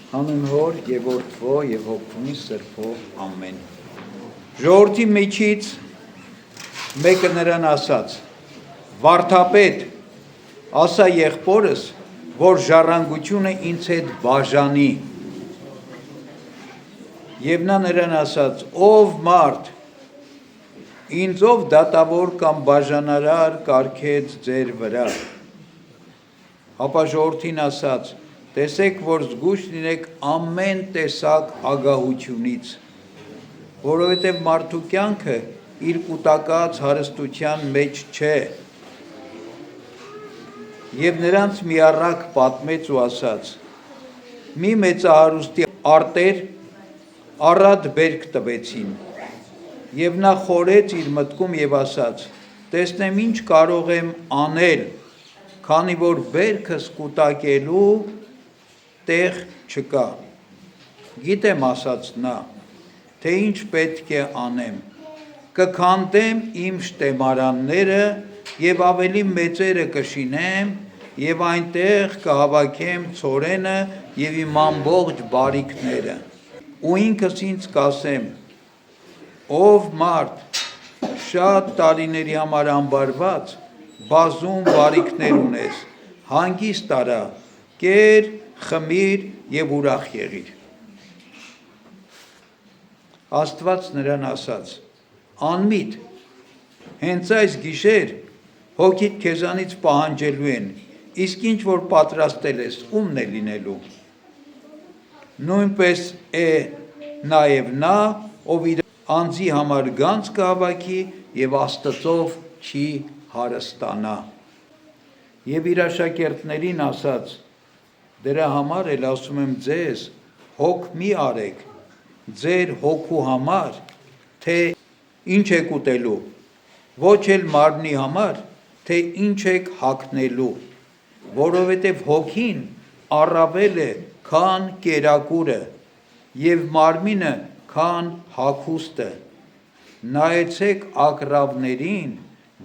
Հանուն Հոր եւ Որդվո եւ Հոգու Սրբո ամեն։ Ժողովրդի միջից մեկը նրան ասաց. Վարդապետ, ասա եղբորս, որ ժառանգությունը ինձ հետ բաժանի։ Եվ նա նրան ասաց. ով մարդ ինձով դատավոր կամ բաժանարար կարգեց ձեր վրա։ Ապա ժողովրդին ասաց. տեսեք, որ զգույշ լինեք ամեն տեսակ ագահությունից, որովհետև մարդու կյանքը իր կուտակած հարստության մեջ չէ։ Եվ նրանց մի առակ պատմեց ու ասաց. մի մեծահարուստի արտեր առատ բերք տվեցին, եւ նա խորեց իր մտքում եւ ասաց. տեսնեմ ինչ կարող եմ անել, քանի որ բերքս կուտակելու տեղ չկա։ Գիտեմ, ասաց նա, թե ինչ պետք է անեմ, կքանդեմ իմ շտեմարանները եւ ավելի մեծերը կշինեմ եւ այնտեղ կհավաքեմ ցորենը եւ իմ ամբողջ բարիքները։ Ու ինքս ինձ կասեմ. ով մարդ շատ տարիների համար ամբարված բազում բարիքներ ունես, հանգիստ արա, կեր, խմիր եւ ուրախ եղիր։ Աստված նրան ասաց. անմիտ, հենց այս գիշեր հոգիդ քեզանից պահանջելու են, իսկ ինչ որ պատրաստել ես, ումն է լինելու։ Նույնպես է նաեւ նա, ով իր անձի համար գանձ կհավաքի եւ Աստծով չի հարստանա։ Եվ իր աշակերտներին ասաց. դրա համար էլ ասում եմ ձեզ, հոգ մի արեք ձեր հոգու համար, թե ինչ եք ուտելու, ոչ էլ մարմնի համար, թե ինչ եք հագնելու, որովհետև հոգին առավել է, քան կերակուրը, եւ մարմինը, քան հագուստը։ Նայեցեք ագռավներին,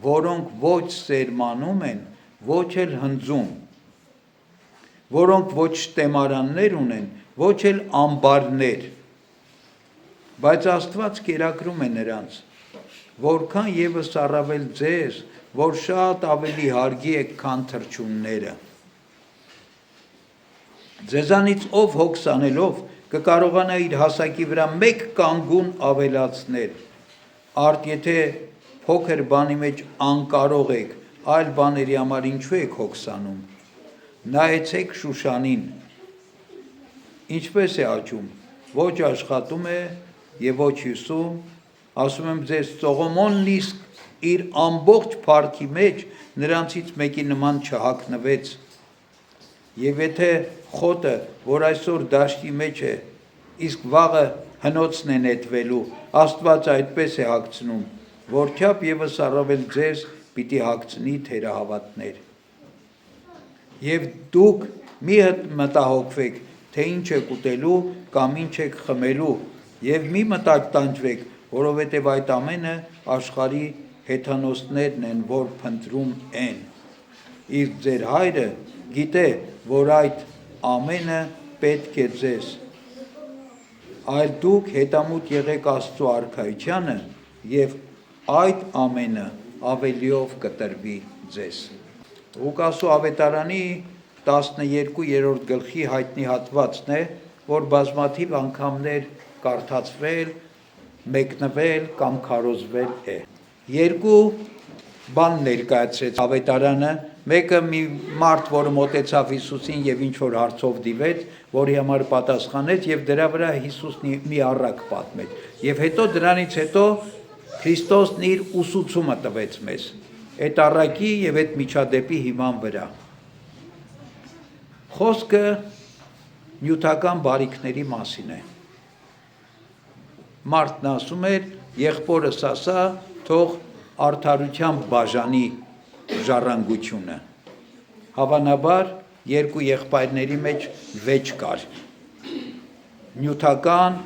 որոնք ոչ սերմանում են, ոչ էլ հնձում, որոնք ոչ շտեմարաններ ունեն, ոչ էլ ամբարներ, բայց Աստված կերակրում է նրանց, որքան ևս առավել ձեզ, որ շատ ավելի հարգի եք, քան թռչունները։ Ձեզանից ով հոգս անելով կկարողանա իր հասակի վրա մեկ կանգուն ավելացնել, արդ եթե փոքր բանի մեջ անկարող եք, այլ բաների համար ինչու եք հոգս անում։ Նայեցեք Շուշանին, ինչպես է աճում, ոչ աշխատում է եւ ոչ հյուսում, ասում եմ ձեզ, Սողոմոնն իսկ իր ամբողջ փառքի մեջ նրանցից մեկի նման չհագնվեց։ Եվ եթե խոտը, որ այսօր դաշտի մեջ է, իսկ վաղը հնոցն է նետվելու, Աստված այդպես է հագցնում, որչափ ևս առավել ձեզ պիտի հագցնի թերահավատներ։ Եվ դուք մի մտահոգվեք, թե ինչ եք ուտելու կամ ինչ եք խմելու, եւ մի մտակտանջվեք, որովհետեւ այդ ամենը աշխարհի հեթանոսներն են, որ փնտրում են։ Իսկ ձեր հայրը գիտե, որ այդ ամենը պետք է ձեզ, այլ դուք հետամուտ եղեք Աստծո արքայությանը, եւ այդ ամենը ավելիով կտրվի ձեզ։ Ղուկասու ավետարանի 12-րդ գլխի հայտնի հատվածն է, որ բազմաթիվ անգամներ կարդացվել, մեկնվել կամ քարոզվել է։ Երկու բան ներկայացրեց ավետարանը, մեկը մի մարդ, որը մոտեցավ Հիսուսին եւ ինչ որ հարցով դիվեց, որի համար պատասխանեց եւ դրա վրա Հիսուսն մի առակ պատմեց։ Եվ հետո դրանից հետո Քրիստոսն իր ուսուցումը տվեց մեզ այդ առակի եւ այդ միջադեպի հիման վրա։ Խոսքը նյութական բարիքների մասին է։ Մարդն ասում էր, եղբորս ասա, թող արդարությամբ բաժանի ժառանգությունը։ Հավանաբար երկու եղբայրների մեջ վեճ կար։ Նյութական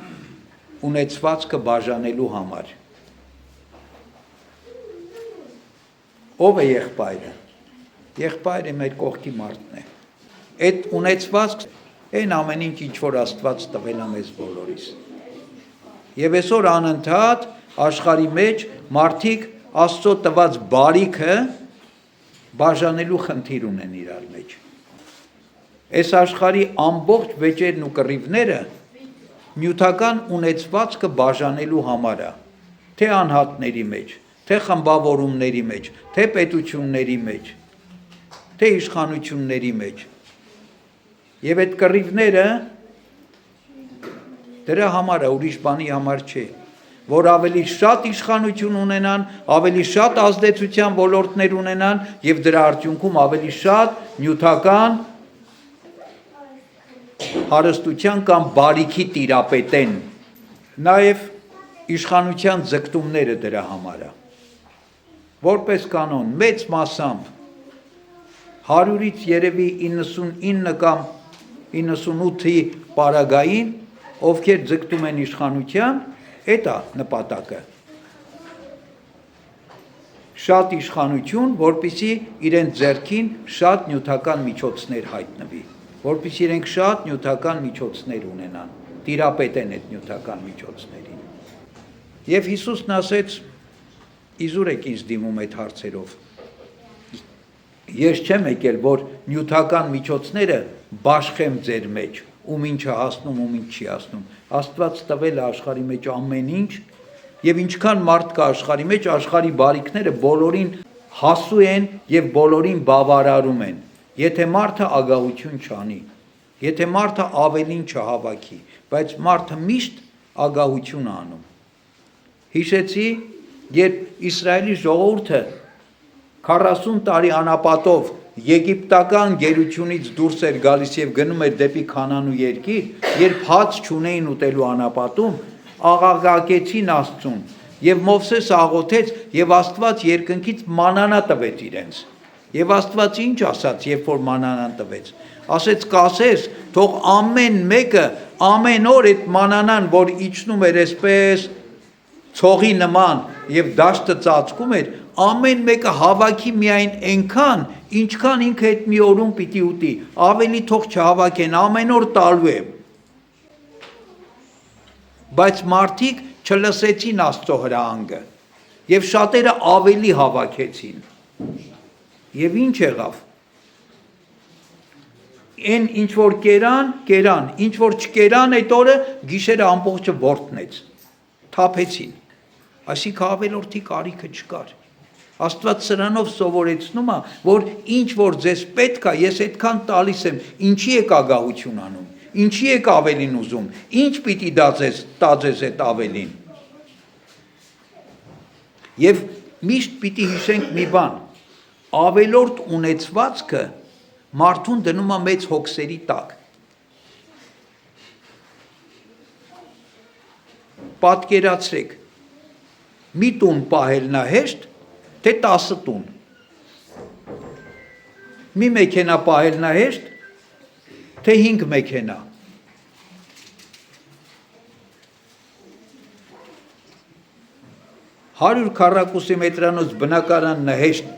ունեցվածքը բաժանելու համար։ Ով է եղբայրը։ Եղբայրը մեր կողքի մարդն է։ Այդ ունեցվածք Այն ամեն ինչ որ Աստված տվել է մեզ բոլորիս։ Եվ այսօր անընդհատ աշխարհի մեջ մարդիկ Աստծո տված բարիքը բաժանելու խնդիր ունեն իրար մեջ։ Այս աշխարհի ամբողջ վեճերն ու կռիվները նյութական ունեցվածքը բաժանելու համար է, թե անհատների մեջ, թե խմբավորումների մեջ, թե պետությունների մեջ, թե իշխանությունների մեջ։ Եվ այդ կռիվները դրա համար է, ուրիշ բանի համար չէ, որ ավելի շատ իշխանություն ունենան, ավելի շատ ազդեցության ոլորտներ ունենան եւ դրա արդյունքում ավելի շատ նյութական հարստության կամ բարիքի տիրապետեն։ Նաեւ իշխանության ձգտումները դրա համար է։ Որպես կանոն մեծ մասամբ 100-ից երևի 99 կամ 98-ի պարագային, ովքեր ձգտում են իշխանության, այդ է նպատակը։ Շատ իշխանություն, որպեսզի իրենց ձեռքին շատ նյութական միջոցներ հայտնվի, որպեսզի իրենք շատ նյութական միջոցներ ունենան, տիրապետեն այդ նյութական միջոցներին։ Եվ Հիսուսն ասեց. իզուր եք ինձ դիմում այդ հարցերով։ Ես չեմ եկել, որ նյութական միջոցները բաշխեմ ձեր մեջ, ում ինչը հասնում, ում ինչ չի հասնում։ Աստված տվել է աշխարհի մեջ ամեն ինչ, եւ ինչքան մարդ կա աշխարհի մեջ, աշխարհի բարիքները բոլորին հասու են եւ բոլորին բավարարում են։ Եթե մարդը ագահություն չանի, եթե մարդը ավելին չհավաքի, բայց մարդը միշտ ագահություն է անում։ Հիշեցի, երբ Իսրայելի ժողովուրդը 40 տարի անապատով եգիպտական գերությունից դուրս էր գալիս եւ գնում էր դեպի Քանանու երկիր, երբ հաց չունեին ուտելու անապատում, աղաղակեցին Աստծուն եւ Մովսես աղոթեց եւ Աստված երկնքից մանանա տվեց իրենց։ Եվ Աստված ինչ ասաց, երբ որ մանանան տվեց։ Ասեց կասես, թող ամեն մեկը ամեն օր այդ մանանան, որ իջնում էր այսպես ցողի նման եւ դաշտը ծածկում էր, ամեն մեկը հավաքի միայն այնքան, ինչքան ինքը այդ մի օրում պիտի ուտի, ավելի թող չհավաքեն, ամեն օր տալու է։ Բայց մարդիկ չլսեցին Աստծո հրահանգը եւ շատերը ավելի հավաքեցին։ Եվ ինչ եղավ։ Այն ինչ որ կերան, ինչ որ չկերան այդ օրը գիշերը ամբողջը ворտնեց։ Թափեցին։ Այսինքն ավելորդի կարիքը չկար։ Աստված սրանով սովորեցնում է, որ ինչ որ ձեզ պետք է, ես այդքան տալիս եմ, ինչի եք ագահություն անում, ինչի եք ավելին ուզում, ինչ պիտի տա ձեզ այդ ավելին։ Եվ միշտ պիտի հիշենք մի բան, ավելորդ ունեցվածքը մարդուն դնում է մեծ հոգսերի տակ։ Պատկերացրեք, մի տուն պահելն է հեշտ, թե 10 տուն։ Մի մեքենա պահելն է հեշտ, թե 5 մեքենա։ Հարյուր քառակուսի մետրանոց բնակարանն է հեշտ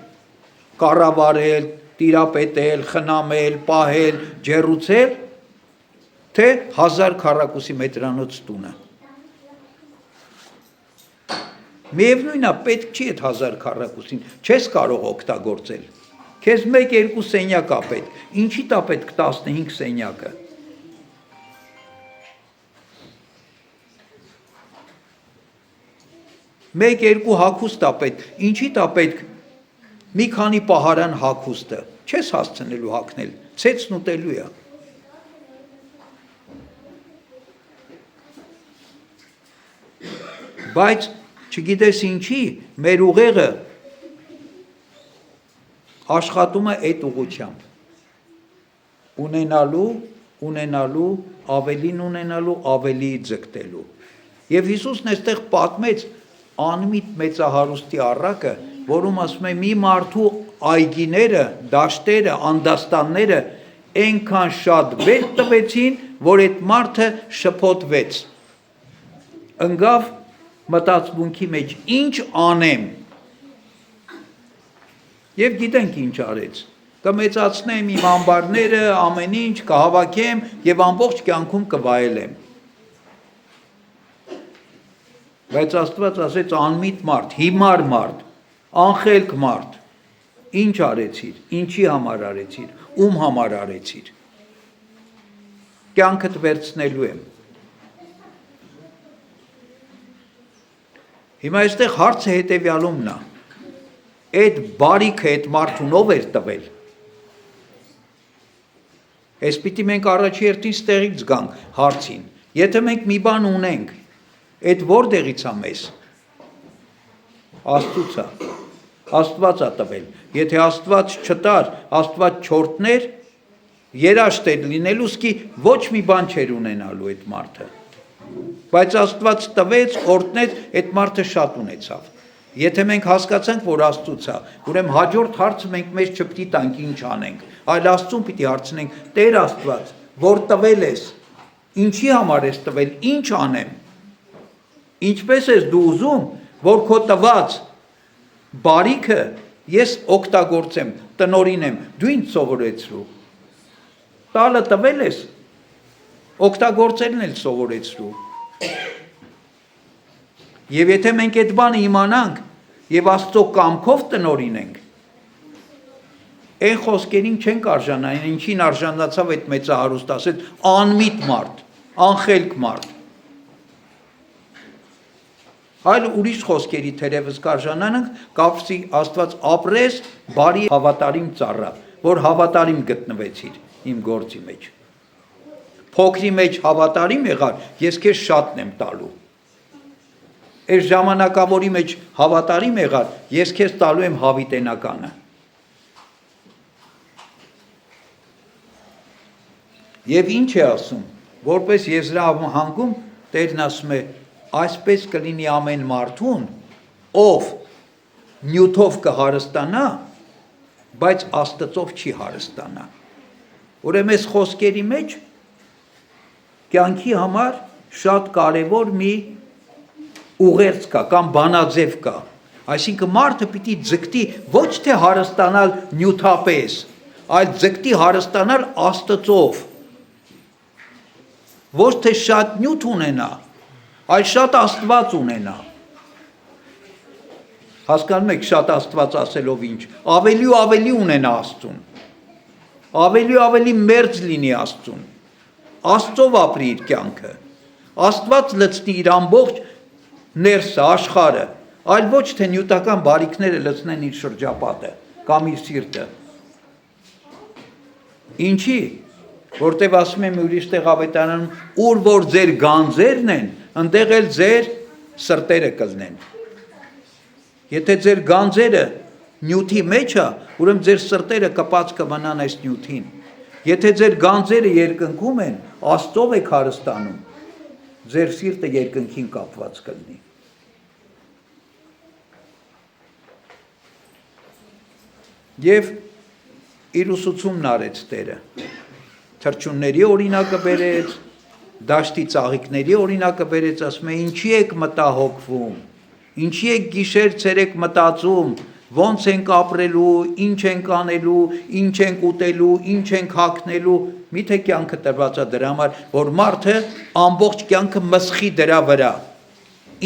կառավարել, տիրապետել, խնամել, պահել, ջեռուցել, թե 1000 քառակուսի մետրանոց տունը։ Միևնույն է, պետք չի այդ 1000 քառակուսին, չես կարող օգտագործել։ Քեզ 1-2 սենյակ է պետք, ինչի՞ տա պետք 15 սենյակը։ Մեկ-երկու հագուստ է պետք, ինչի՞ տա պետք մի քանի պահարան հագուստը, չես հասցնելու հագնել, ցեցն ուտելու է։ Բայց չգիտես ինչի, մեր ուղեղը աշխատում է այդ ուղղությամբ։ Ունենալու, ավելին ունենալու, ավելի ձգտելու։ Եվ Հիսուսն այստեղ պատմեց անմիտ մեծահարուստի առակը, որում ասում է մի մարդու այգիները, դաշտերը, անդաստանները այնքան շատ վեր տվեցին, որ այդ մարդը շփոթվեց։ Ընկավ մտածմունքի մեջ, ինչ անեմ։ Եվ գիտենք ինչ արեց։ կմեծացնեմ իմ ամբարները, ամեն ինչ կհավաքեմ եւ ամբողջ կյանքում կվայելեմ։ Բայց Աստված ասեց անմիտ մարդ, հիմար մարդ, անխելք մարդ, ինչ արեցիր, ինչի համար արեցիր, ում համար արեցիր։ Կյանքդ վերցնելու եմ։ Հիմա այստեղ հարցը հետևյալումն է։ Այդ բարիքը այդ մարդուն ով էր տվել։ Այս պիտի մենք առաջի հերթին ստեղից գանք հարցին։ Եթե մենք մի բան ունենք, այդ որտեղից է մեզ։ Աստծուց է։ Աստված է տվել։ Եթե Աստված չտար, Աստված չորտներ, երաշտ էր լինելու, սկի ոչ մի բան չէր ունենալու այդ մարդը։ Բայց Աստված տվեց, օրտնեց, այդ մարդը շատ ունեցավ։ Եթե մենք հասկացանք, որ Աստծուց է, ուրեմն հաջորդ հարցը մենք մեզ չպիտի տանք ինչ անենք, այլ Աստծուն պիտի հարցնենք. Տեր Աստված, որ տվել ես, ինչի համար ես տվել, ինչ անեմ։ Ինչպես ես դու ուզում, որ քո տված բարիքը ես օգտագործեմ, տնօրինեմ, դու ինձ սովորեցրու։ Տալը տվել ես, օգտագործելն էլ սովորեցրու։ Եվ եթե մենք այդ բանը իմանանք եւ Աստծո կամքով տնօրինենք, այն խոսքերին չենք արժանա, ինչին արժանացավ այդ մեծահարուստ, ասեց անմիտ մարդ, անխելք մարդ։ Այլ ուրիշ խոսքերի թերևս կարժանանանք, կապսի Աստված ապրես բարի հավատարիմ ծառա, որ հավատարիմ գտնվեցիր իմ գործի մեջ։ Փոքրի մեջ հավատարիմ եղար, ես քեզ շատն եմ տալու։ Այս ժամանակավորի մեջ հավատարիմ եղար, ես քեզ տալու եմ հավիտենականը։ Եվ ինչ է ասում, որպես եզրահանգում Տերն ասում է, այսպես կլինի ամեն մարդուն, ով նյութով կհարստանա, բայց Աստծով չի հարստանա։ Ուրեմն այս խոսքերի մեջ կյանքի համար շատ կարևոր մի ուղերձ կա կամ բանաձև կա։ Այսինքն մարդը պիտի ձգտի ոչ թե հարստանալ նյութապես, այլ ձգտի հարստանալ Աստծով։ Ոչ թե շատ նյութ ունենա, այլ շատ Աստված ունենա։ Հասկանում եք շատ Աստված ասելով ինչ, ավելի ու ավելի ունենա Աստծուն, ավելի ու ավելի մերձ լինի Աստծուն, Աստծով ապրի իր կյանքը, Աստված լցնի իր ամբողջ ներսը, աշխարհը, այլ ոչ թե նյութական բարիքները լցնեն իր շրջապատը կամ իր սիրտը։ Ինչի, որտև ասում եմ ուրիշ տեղ ավետարանում, ուր որ ձեր գանձերն են, ընդեղ էլ ձեր սրտերը կլնեն։ Եթե ձեր գանձերը նյութի մեջ է, ուրեմն ձեր սրտերը կպած կմնան այս նյութին։ Եթե ձեր գանձերը երկնքում են, Աստծով եք հարստանում, ձեր սիրտը երկնքին կապված կլինի։ Եվ իր ուսուցումն արեց Տերը։ Թռչունների օրինակը բերեց, դաշտի ծաղիկների օրինակը բերեց, ասում է ինչի եք մտահոգվում, ինչի եք գիշեր ցերեկ մտածում, ոնց ենք ապրելու, ինչ ենք անելու, ինչ ենք ուտելու, ինչ ենք հագնելու, միթե կյանքը տրված է դրա համար, որ մարդը ամբողջ կյանքը մսխի դրա վրա։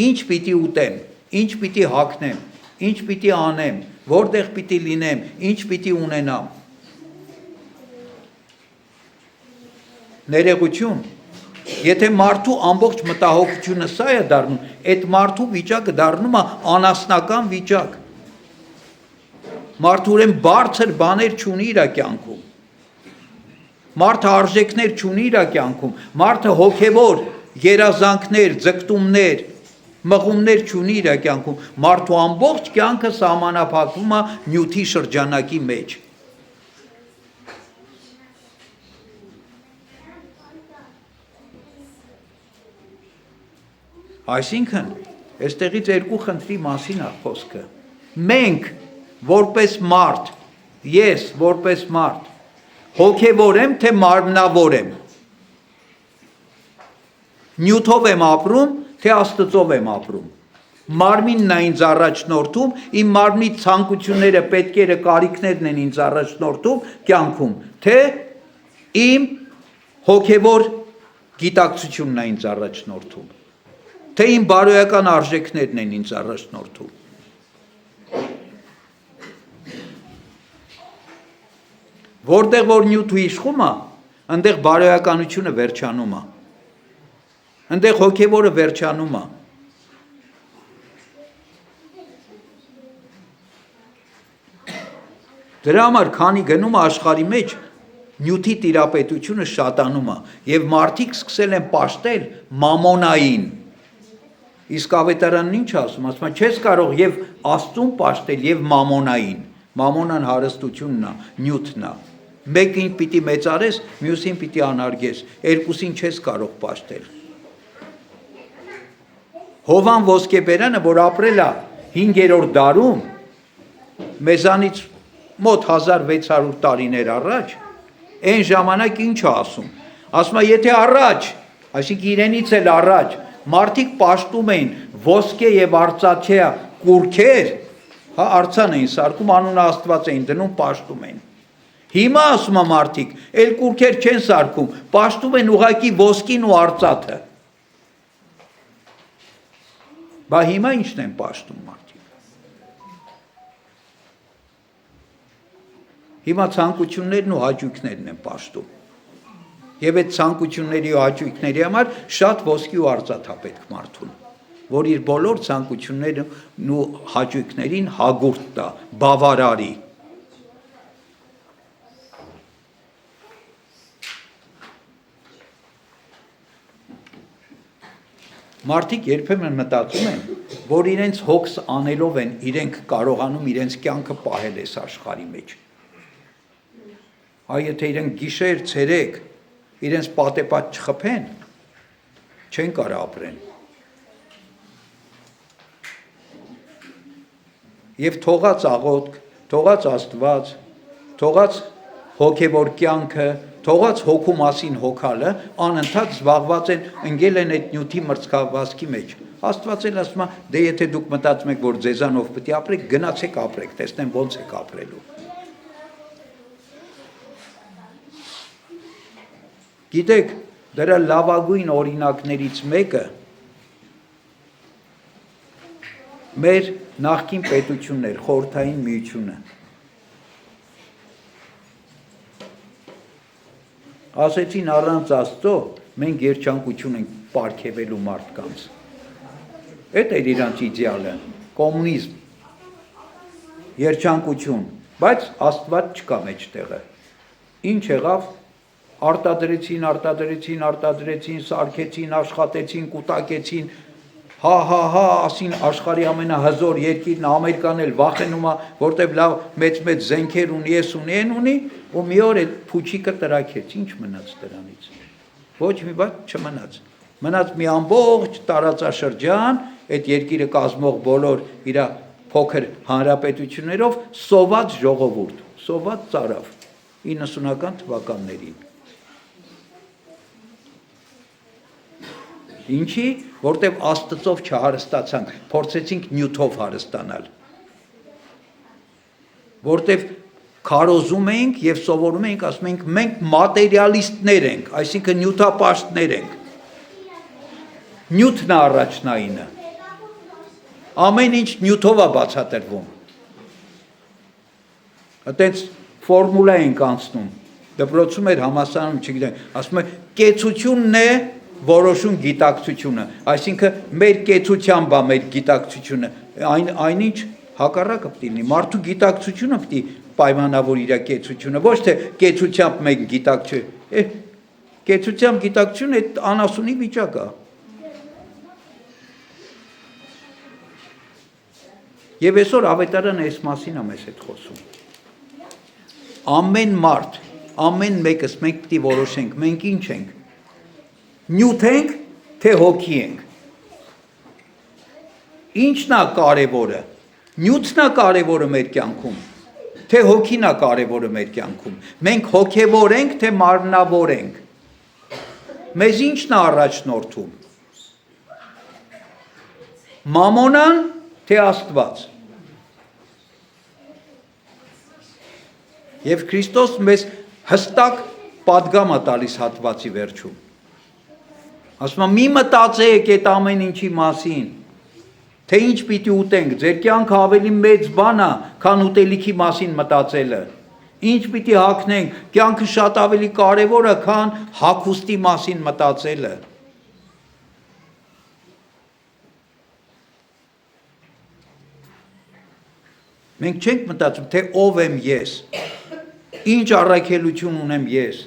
Ինչ պիտի ուտեմ, ինչ պիտի հագնեմ, ինչ պիտի անեմ, որտեղ պիտի լինեմ, ինչ պիտի ունենամ։ Ներողություն, եթե մարդու ամբողջ մտահոգությունը սա է դառնում, այդ մարդու վիճակը դառնում է անասնական վիճակ։ Մարդը ուրեմն բարձր բաներ չունի իր կյանքում։ Մարդը արժեքներ չունի իր կյանքում, մարդը հոգևոր երազանքներ, ձգտումներ, մղումներ չունի իր կյանքում, մարդու ամբողջ կյանքը սահմանափակվում է նյութի շրջանակի մեջ։ Այսինքն, այստեղից երկու խնդրի մասին է խոսքը։ Մենք որպես մարդ, ես որպես մարդ, հոգևոր եմ, թե մարմնավոր եմ։ Նյութով եմ ապրում, թե Աստծով եմ ապրում։ Մարմինն է ինձ առաջնորդում, իմ մարմնի ցանկությունները, պետքերը, կարիքներն են ինձ առաջնորդում կյանքում, թե իմ հոգևոր գիտակցությունն է ինձ առաջնորդում, թե իմ բարոյական արժեքներն են ինձ առաջնորդում։ Որտեղ որ նյութը իշխում է, այնտեղ բարոյականությունը վերջանում է, այնտեղ հոգևորը վերջանում է։ Դրա համար քանի գնում է աշխարհի մեջ նյութի տիրապետությունը շատանում է եւ մարդիկ սկսել են պաշտել մամոնային։ Իսկ ավետարանն ինչ ասում, ասում է չես կարող եւ Աստծուն պաշտել եւ մամոնային։ Մամոնան հարստությունն է, նյութն է։ Մեկին պիտի մեծարես, մյուսին պիտի անարգես, երկուսին չես կարող պաշտել։ Հովան ոսկեբերանը, որ ապրել է 5-րդ դարում, մեզանից մոտ 1600 տարիներ առաջ, այն ժամանակ ինչ է ասում։ Ասում է, եթե առաջ, այսինքն իրենից էլ առաջ, մարդիկ պաշտում էին ոսկե եւ արծաթյա կուռքեր, հա արծան էին սարքում, անունը Աստված էին դնում, պաշտում էին։ Հիմա ասում է մարդիկ, այլ կուռքեր չեն սարքում, պաշտում են ուղակի ոսկին ու արծաթը։ Բա հիմա ինչն են պաշտում մարդիկ։ Հիմա ցանկություններն ու հաճույքներն են պաշտում։ Եվ այդ ցանկությունների ու հաճույքների համար շատ ոսկի ու արծաթ է պետք մարդուն, որ իր բոլոր ցանկություններն ու հաճույքներին հագուրդ տա, բավարարի։ Մարդիկ երբեմն մտածում են, որ իրենց հոգս անելով են իրենք կարողանում իրենց կյանքը պահել այս աշխարհի մեջ։ Այ եթե իրենք գիշեր, ցերեկ իրենց պատեպատ չխփեն, չեն կարող ապրեն։ Եվ թողած աղոթք, թողած Աստված, թողած հոգևոր կյանքը, թողած հոգու մասին հոգալը, անընդհատ զբաղված են, ընկել են այդ նյութի մրցակցվածքի մեջ։ Աստված էլ ասում է, դե եթե դուք մտածում եք, որ ձեզանով պետք է ապրեք, գնացեք ապրեք, տեսնեմ ոնց եք ապրելու։ Գիտեք, դրա լավագույն օրինակներից մեկը մեր նախկին պետությունն էր, Խորհրդային Միությունը։ Ասեցին առանց Աստծո մենք երջանկություն ենք պարգևելու մարդկանց։ Այդ էր իրանց իդեալը, կոմունիզմ, երջանկություն, բայց Աստված չկա մեջտեղը։ Ինչ եղավ, արտադրեցին, սարքեցին, աշխատեցին, կուտակեցին, հա, ասին աշխարհի ամենահզոր երկիրն Ամերիկան էլ վախենում է, որտեվ լավ մեծ զենքեր ունի, են ունի, ու մի օր այդ փուչիկը տրաքեց, ինչ մնաց դրանից։ Ոչ մի բան չմնաց։ Մնաց մի ամբողջ տարածաշրջան, այդ երկիրը կազմող բոլոր իր փոքր հանրապետություններով սոված ժողովուրդ, սոված ծարավ 90-ական թվականներին։ Ինչի, որտև Աստծով չհարստացանք, փորձեցինք նյութով հարստանալ։ Որտև քարոզում էինք եւ սովորում էինք, ասում էինք մենք մատերիալիստներ ենք, այսինքն նյութապաշտներ ենք։ Նյութն է առաջնայինը։ Ամեն ինչ նյութով է բացատրվում։ Այդտենց ֆորմուլա ենք անցնում։ Դպրոցում էր համալսարանում, չգիտեմ, ասում է կեցությունն է որոշում գիտակցությունը, այսինքն մեր կեցությամբ է մեր գիտակցությունը, այնինչ հակառակը պետք է լինի, մարդու գիտակցությունը պետք է պայմանավոր իր կեցությունը, ոչ թե կեցությամբ մենք գիտակցություն, կեցությամբ գիտակցությունը այդ անասունի վիճակ է։ Եվ այսօր ավետարանը այս մասին է մեզ հետ խոսում։ Ամեն մարդ, ամեն մեկս մենք պետք է որոշենք, մենք ինչ ենք։ Նյութ ենք, թե հոգի ենք։ Ինչն է կարևորը։ Նյութն է կարևորը մեր կյանքում, թե հոգին է կարևորը մեր կյանքում։ Մենք հոգևոր ենք, թե մարմնավոր ենք։ Մեզ ինչն է առաջնորդում։ Մամոնան, թե Աստված։ Եվ Քրիստոս մեզ հստակ պատգամ է տալիս հատվածի վերջում։ Ասում է մի մտածեք այդ ամեն ինչի մասին, թե ինչ պիտի ուտենք, ձեր կյանքը ավելի մեծ բան է, քան ուտելիքի մասին մտածելը։ Ինչ պիտի հագնենք, կյանքը շատ ավելի կարևոր է, քան հագուստի մասին մտածելը։ Մենք չենք մտածում, թե ով եմ ես, ինչ առաքելություն ունեմ ես,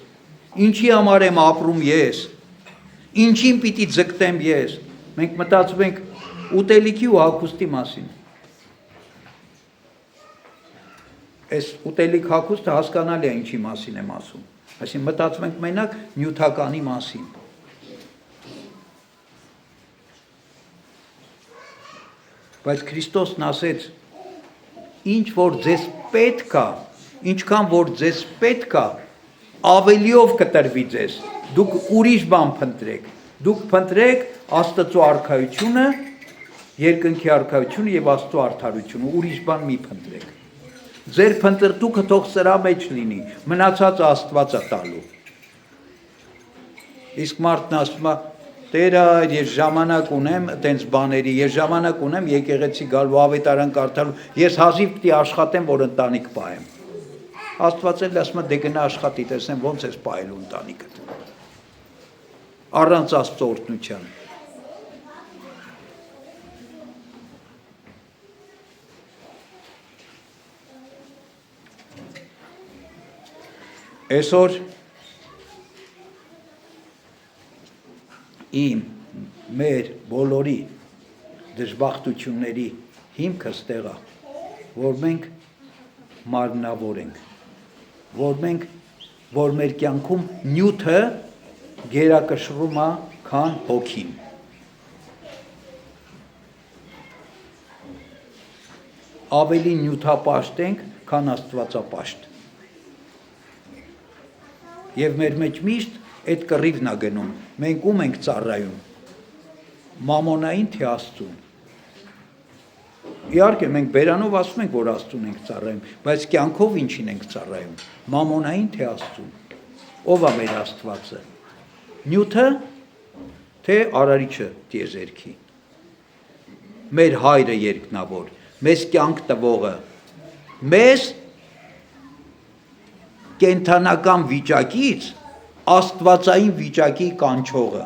ինչի համար եմ ապրում ես, ինչին պիտի ձգտեմ ես։ Մենք մտածում ենք ուտելիքի ու հագուստի մասին։ Այս ուտելիք հագուստը հասկանալի է ինչի մասին եմ ասում։ Այսինքն մտածում ենք մենակ նյութականի մասին։ Բայց Քրիստոսն ասեց, ինչ որ ձեզ պետք է, ինչքան որ ձեզ պետք է, ավելիով կտրվի ձեզ, դուք ուրիշ բան փնտրեք, դուք փնտրեք Աստծո արքայությունը, երկնքի արքայությունը եւ Աստծո արդարությունը, ուրիշ բան մի փնտրեք։ Ձեր փնտրտուքը թող սրա մեջ լինի, մնացածը Աստված է տալու։ Իսկ մարդն ասում է, Տերը, ես ժամանակ ունեմ այդպես բաների, ես ժամանակ ունեմ եկեղեցի գալու, ավետարան կարդալու, ես հազիվ պիտի աշխատեմ, որ ընտանիք պահեմ։ Աստված էլ ասում է, դե գնա աշխատի, տեսնեմ ոնց ես պահելու ընտանիքդ։ Առանց Աստծո օրհնության։ Այսօր մեր բոլորի դժբախտությունների հիմքը ստեղ է, որ մենք մարմնավոր ենք, որ մեր կյանքում նյութը գերակշռում է, քան հոգին։ Ավելի նյութապաշտ ենք, քան աստվածապաշտ։ Եվ մեր մեջ միշտ այդ կռիվն է գնում, մենք ում ենք ծառայում, մամոնային թե Աստծուն։ Իհարկե մենք բերանով ասում ենք, որ Աստծուն ենք ծառայում, բայց կյանքով ինչին ենք ծառայում, մամոնային թե Աստծուն։ Ով է մեր Աստվածը, նյութը թե արարիչը տիեզերքի, մեր հայրը երկնավոր, մեզ կյանք տվողը, մեզ կենդանական վիճակից աստվածային վիճակի կանչողը։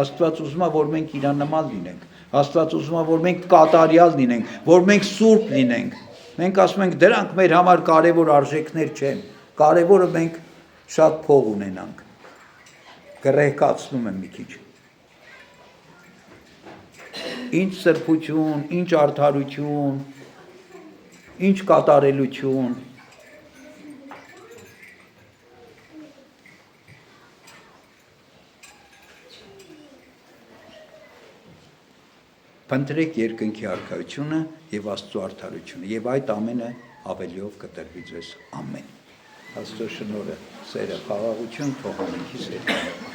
Աստված ուզում է, որ մենք իրան նման լինենք, Աստված ուզում է, որ մենք կատարյալ լինենք, որ մենք սուրբ լինենք։ Մենք ասում ենք, դրանք մեր համար կարևոր արժեքներ չեն, կարևորը մենք շատ փող ունենանք։ Գրեհկացնում եմ մի քիչ։ Ինչ սրբություն, ինչ արդարություն, ինչ կատարելություն։ Փնտրեք երկնքի արքայությունը եւ Աստծո արդարությունը, եւ այդ ամենը ավելիով կտրվի ձեզ։ Ամեն։ Աստծո շնորհը, սերը, խաղաղություն թող ամենքի սերը։